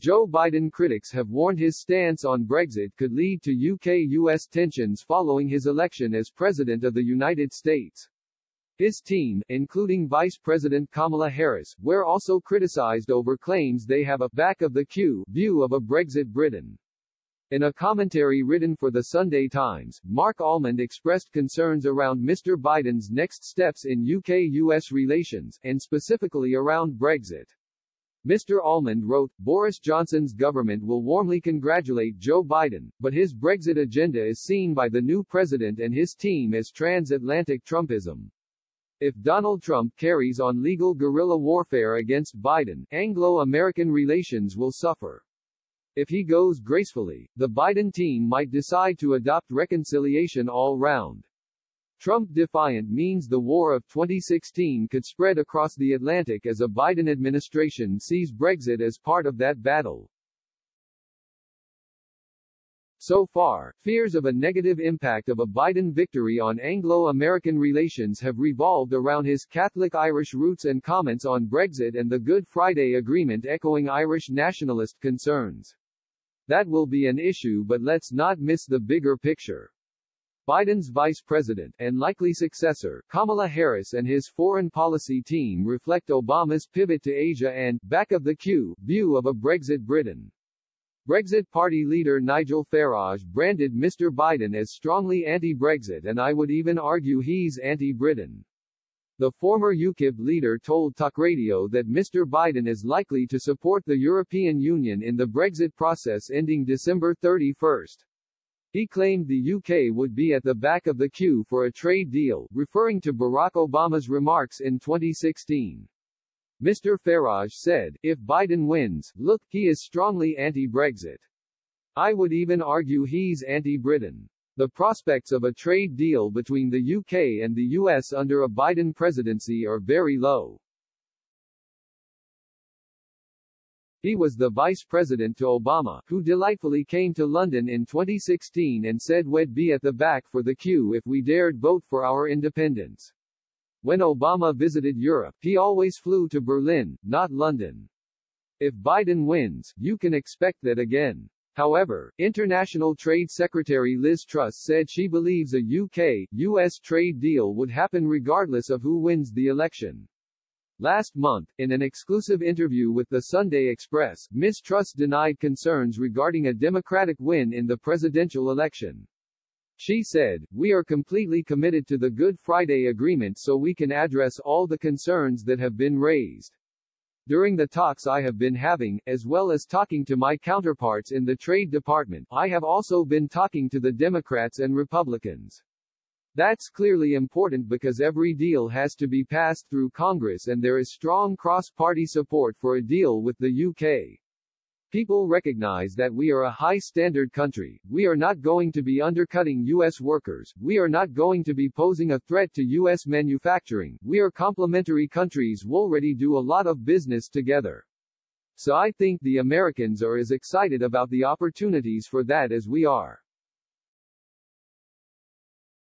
Joe Biden critics have warned his stance on Brexit could lead to UK-US tensions following his election as President of the United States. His team, including Vice President Kamala Harris, were also criticized over claims they have a back of the queue view of a Brexit Britain. In a commentary written for the Sunday Times, Mark Almond expressed concerns around Mr. Biden's next steps in UK-US relations, and specifically around Brexit. Mr. Almond wrote, Boris Johnson's government will warmly congratulate Joe Biden, but his Brexit agenda is seen by the new president and his team as transatlantic Trumpism. If Donald Trump carries on legal guerrilla warfare against Biden, Anglo-American relations will suffer. If he goes gracefully, the Biden team might decide to adopt reconciliation all round. Trump defiant means the war of 2016 could spread across the Atlantic as a Biden administration sees Brexit as part of that battle. So far, fears of a negative impact of a Biden victory on Anglo-American relations have revolved around his Catholic Irish roots and comments on Brexit and the Good Friday Agreement echoing Irish nationalist concerns. That will be an issue, but let's not miss the bigger picture. Biden's vice president, and likely successor, Kamala Harris and his foreign policy team reflect Obama's pivot to Asia and, back of the queue, view of a Brexit Britain. Brexit Party leader Nigel Farage branded Mr. Biden as strongly anti-Brexit, and I would even argue he's anti-Britain. The former UKIP leader told Talk Radio that Mr. Biden is likely to support the European Union in the Brexit process ending December 31. He claimed the UK would be at the back of the queue for a trade deal, referring to Barack Obama's remarks in 2016. Mr. Farage said, if Biden wins, look, he is strongly anti-Brexit. I would even argue he's anti-Britain. The prospects of a trade deal between the UK and the US under a Biden presidency are very low. He was the vice president to Obama, who delightfully came to London in 2016 and said we'd be at the back for the queue if we dared vote for our independence. When Obama visited Europe, he always flew to Berlin, not London. If Biden wins, you can expect that again. However, International Trade Secretary Liz Truss said she believes a UK-US trade deal would happen regardless of who wins the election. Last month, in an exclusive interview with the Sunday Express, Ms. Truss denied concerns regarding a Democratic win in the presidential election. She said, we are completely committed to the Good Friday Agreement so we can address all the concerns that have been raised. During the talks I have been having, as well as talking to my counterparts in the Trade Department, I have also been talking to the Democrats and Republicans. That's clearly important because every deal has to be passed through Congress and there is strong cross-party support for a deal with the UK. People recognize that we are a high-standard country, we are not going to be undercutting U.S. workers, we are not going to be posing a threat to U.S. manufacturing, we are complementary countries who already do a lot of business together. So I think the Americans are as excited about the opportunities for that as we are.